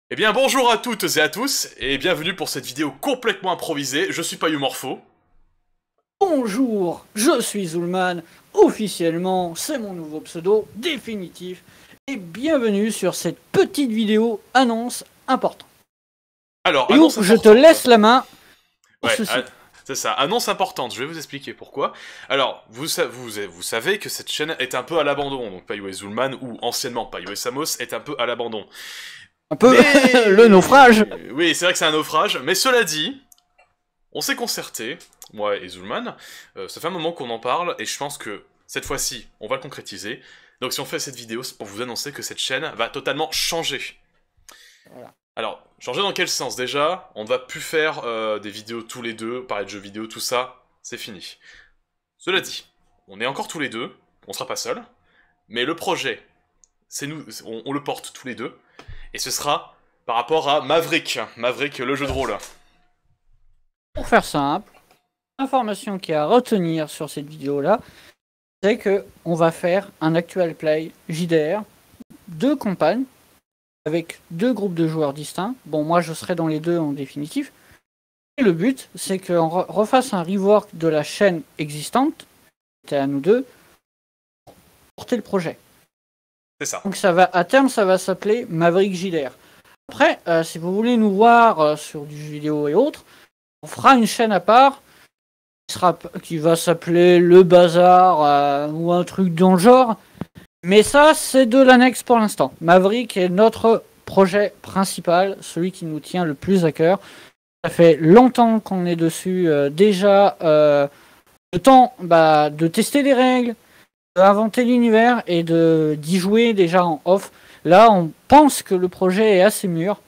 Eh bien bonjour à toutes et à tous, et bienvenue pour cette vidéo complètement improvisée, je suis pas Yumorpho. Bonjour, je suis Zulman, officiellement c'est mon nouveau pseudo définitif, et bienvenue sur cette petite vidéo annonce importante. Alors, Et où annonce je te importante. laisse la main pour Ouais, ceci. c'est ça, annonce importante, je vais vous expliquer pourquoi. Alors, vous savez que cette chaîne est un peu à l'abandon, donc Payo et Zulman, ou anciennement Payo et Samos, est un peu à l'abandon. Un peu le naufrage. Mais... Oui, c'est vrai que c'est un naufrage, mais cela dit, on s'est concerté, moi et Zulman, ça fait un moment qu'on en parle, et je pense que cette fois-ci, on va le concrétiser. Donc si on fait cette vidéo, c'est pour vous annoncer que cette chaîne va totalement changer. Voilà. Alors, changer dans quel sens déjà? On ne va plus faire des vidéos tous les deux, parler de jeux vidéo, tout ça, c'est fini. Cela dit, on est encore tous les deux, on sera pas seul, mais le projet, c'est nous, on le porte tous les deux, et ce sera par rapport à Maverick, Maverick le jeu de rôle. Pour faire simple, l'information qu'il y a à retenir sur cette vidéo là, c'est que on va faire un actual play JDR, deux campagnes, avec deux groupes de joueurs distincts. Bon, moi je serai dans les deux en définitif. Et le but, c'est qu'on refasse un rework de la chaîne existante, c'était à nous deux, pour porter le projet. C'est ça. Donc ça va, à terme, ça va s'appeler Maverick JDR. Après, si vous voulez nous voir sur du jeu vidéo et autres, on fera une chaîne à part qui va s'appeler Le Bazar ou un truc dans le genre. Mais ça, c'est de l'annexe pour l'instant. Maverick est notre projet principal, celui qui nous tient le plus à cœur. Ça fait longtemps qu'on est dessus. Déjà, le temps de tester les règles, d'inventer l'univers et d'y jouer déjà en off. Là, on pense que le projet est assez mûr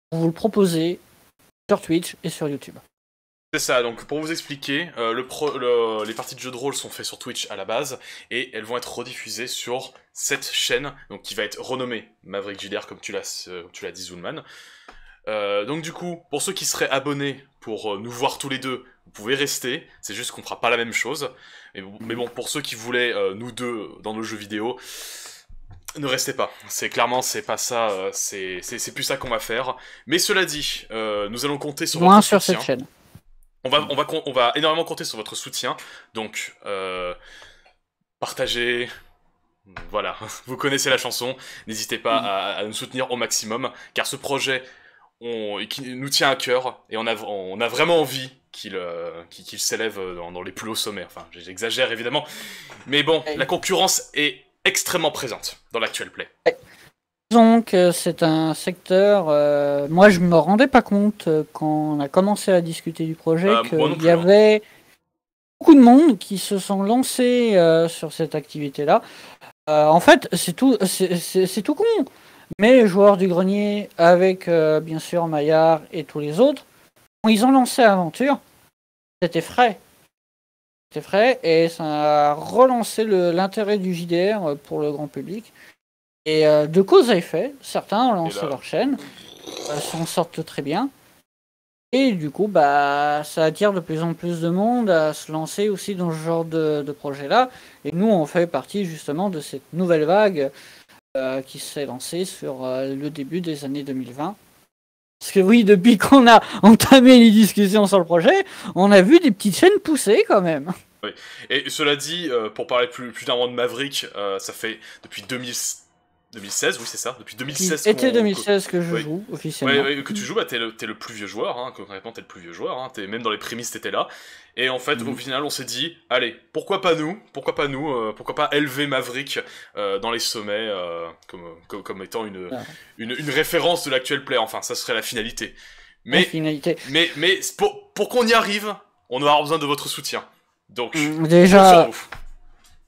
pour vous le proposer sur Twitch et sur YouTube. C'est ça, donc pour vous expliquer, les parties de jeux de rôle sont faites sur Twitch à la base, et elles vont être rediffusées sur cette chaîne, donc qui va être renommée Maverick JDR, comme tu l'as dit Zulman. Donc du coup, pour ceux qui seraient abonnés pour nous voir tous les deux, vous pouvez rester, c'est juste qu'on fera pas la même chose. Mais bon, pour ceux qui voulaient nous deux dans nos jeux vidéo, ne restez pas. C'est pas ça, c'est plus ça qu'on va faire. Mais cela dit, nous allons compter sur Moins votre sur soutien. cette chaîne. On va énormément compter sur votre soutien, donc partagez, voilà, vous connaissez la chanson, n'hésitez pas à nous soutenir au maximum, car ce projet qui nous tient à cœur, et on a vraiment envie qu'il s'élève dans les plus hauts sommets, enfin j'exagère évidemment, mais bon, la concurrence est extrêmement présente dans l'actuel play. Donc c'est un secteur, moi je me rendais pas compte quand on a commencé à discuter du projet qu'il y avait beaucoup de monde qui se sont lancés sur cette activité-là. En fait c'est tout con, mais les joueurs du grenier avec bien sûr Maillard et tous les autres, quand ils ont lancé l'aventure, c'était frais. C'était frais et ça a relancé l'intérêt du JDR pour le grand public. Et de cause à effet, certains ont lancé leur chaîne, s'en sortent très bien. Et du coup, ça attire de plus en plus de monde à se lancer aussi dans ce genre de projet-là. Et nous, on fait partie justement de cette nouvelle vague qui s'est lancée sur le début des années 2020. Parce que oui, depuis qu'on a entamé les discussions sur le projet, on a vu des petites chaînes pousser quand même. Oui. Et cela dit, pour parler plus d'un de Maverick, ça fait depuis 2016, oui c'est ça, depuis 2016 Été 2016 que je joue officiellement. Ouais, que tu joues, t'es le plus vieux joueur, hein, concrètement t'es le plus vieux joueur, hein, même dans les prémices t'étais là, et en fait au final on s'est dit, allez, pourquoi pas élever Maverick dans les sommets comme étant une référence de l'actuel play, enfin ça serait la finalité. Mais pour qu'on y arrive, on aura besoin de votre soutien. Donc, déjà,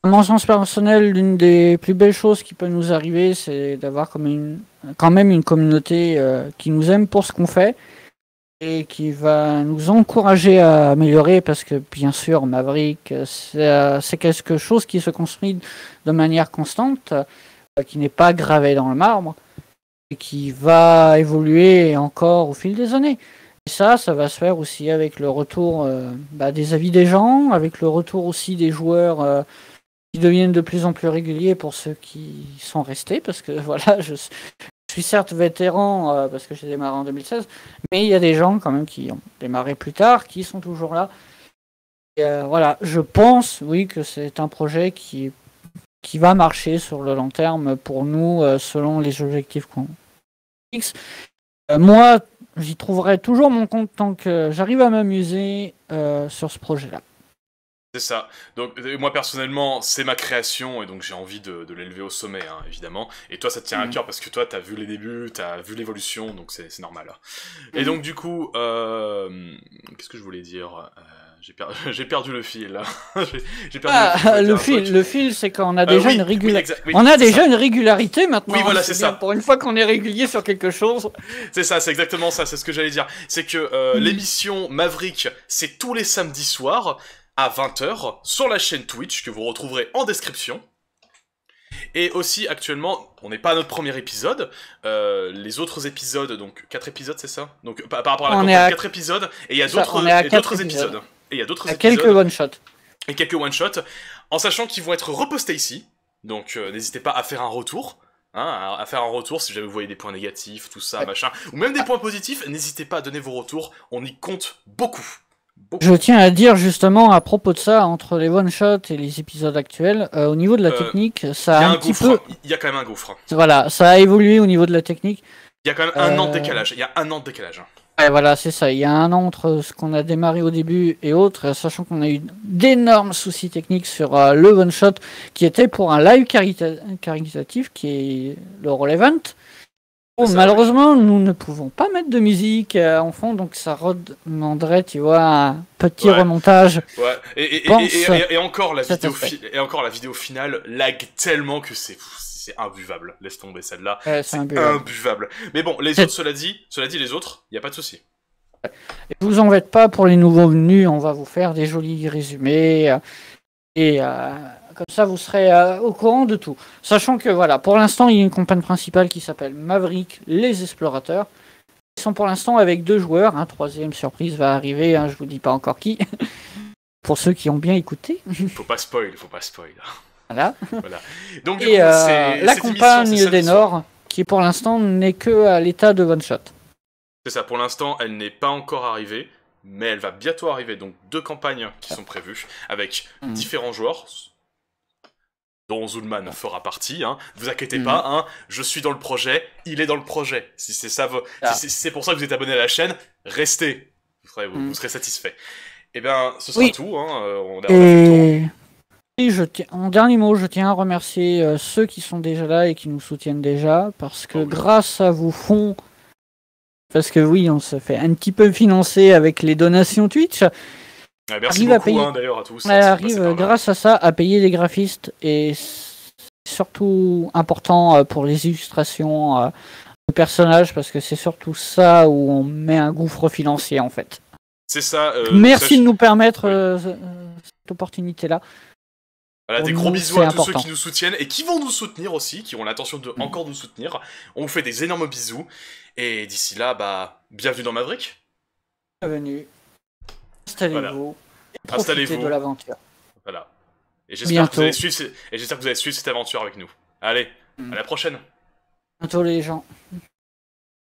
à mon sens personnel, l'une des plus belles choses qui peut nous arriver, c'est d'avoir quand même une communauté qui nous aime pour ce qu'on fait et qui va nous encourager à améliorer parce que, bien sûr, Maverick, c'est quelque chose qui se construit de manière constante, qui n'est pas gravé dans le marbre et qui va évoluer encore au fil des années. Et ça va se faire aussi avec le retour des avis des gens, avec le retour aussi des joueurs qui deviennent de plus en plus réguliers pour ceux qui sont restés, parce que voilà, je suis certes vétéran parce que j'ai démarré en 2016, mais il y a des gens quand même qui ont démarré plus tard, qui sont toujours là. Et, voilà, je pense, oui, que c'est un projet qui va marcher sur le long terme pour nous, selon les objectifs qu'on fixe. Moi, j'y trouverai toujours mon compte tant que j'arrive à m'amuser sur ce projet-là. C'est ça. Donc moi personnellement, c'est ma création et donc j'ai envie de l'élever au sommet, hein, évidemment. Et toi, ça te tient à cœur parce que toi, t'as vu les débuts, t'as vu l'évolution, donc c'est normal. Et donc du coup, qu'est-ce que je voulais dire j'ai perdu le fil là. J'ai perdu le fil, c'est qu'on a déjà une régularité. On a déjà une régularité maintenant. Oui, voilà, c'est ça. Pour une fois qu'on est régulier sur quelque chose. C'est ça, c'est exactement ça. C'est ce que j'allais dire. C'est que l'émission Maverick, c'est tous les samedis soirs à 20h sur la chaîne Twitch que vous retrouverez en description. Et aussi, actuellement, on n'est pas à notre premier épisode. Les autres épisodes, donc 4 épisodes, c'est ça? Donc par rapport à la campagne, 4 épisodes. Et il y a d'autres épisodes. Et il y a d'autres épisodes. Quelques one-shots. Et quelques one-shots. En sachant qu'ils vont être repostés ici. Donc n'hésitez pas à faire un retour. Hein, à faire un retour si jamais vous voyez des points négatifs, tout ça, machin. Ou même des points positifs. N'hésitez pas à donner vos retours. On y compte beaucoup. Je tiens à dire justement à propos de ça, entre les one-shots et les épisodes actuels, au niveau de la technique, ça a un petit peu... Il y a quand même un gouffre. Voilà, ça a évolué au niveau de la technique. Il y a quand même un an de décalage. Il y a un an de décalage. Ouais, voilà, c'est ça. Il y a un an entre ce qu'on a démarré au début et autres, sachant qu'on a eu d'énormes soucis techniques sur le one-shot qui était pour un live caritatif qui est le Relevant. Malheureusement, nous ne pouvons pas mettre de musique en fond, donc ça demanderait, tu vois, un petit remontage. Ouais. Et encore la vidéo finale lag tellement que c'est imbuvable. Laisse tomber celle-là. C'est imbuvable. Mais bon, les autres, cela dit, les autres, il y a pas de souci. Et vous en faites pas pour les nouveaux venus, on va vous faire des jolis résumés et comme ça, vous serez au courant de tout. Sachant que, voilà, pour l'instant, il y a une campagne principale qui s'appelle Maverick, les explorateurs. Ils sont pour l'instant avec 2 joueurs. Un troisième surprise va arriver, je vous dis pas encore qui. Pour ceux qui ont bien écouté. Faut pas spoil. Voilà. Donc, du coup, la campagne des Nord, qui pour l'instant n'est que à l'état de one-shot. C'est ça, pour l'instant, elle n'est pas encore arrivée, mais elle va bientôt arriver. Donc 2 campagnes qui sont prévues, avec différents joueurs, dont Zulman fera partie, hein. Vous inquiétez pas, hein, je suis dans le projet, il est dans le projet. Si c'est ça, si c'est pour ça que vous êtes abonné à la chaîne, restez, vous serez satisfait. Et bien, ce sera tout, hein. On a fait le tour. Et en dernier mot, je tiens à remercier ceux qui sont déjà là et qui nous soutiennent déjà, parce que grâce à vos fonds, parce que oui, on se fait un petit peu financer avec les donations Twitch. Merci beaucoup d'ailleurs à tous. On arrive grâce à ça à payer les graphistes et c'est surtout important pour les illustrations de personnages parce que c'est surtout ça où on met un gouffre financier en fait. C'est ça. Merci de nous permettre cette opportunité-là. Voilà, des gros bisous à tous ceux qui nous soutiennent et qui vont nous soutenir aussi, qui ont l'intention de encore nous soutenir. On vous fait des énormes bisous et d'ici là, bienvenue dans Maverick. Bienvenue. Installez-vous. Installez-vous de l'aventure. Voilà. Et j'espère que vous allez suivre cette aventure avec nous. Allez, à la prochaine. Bientôt les gens.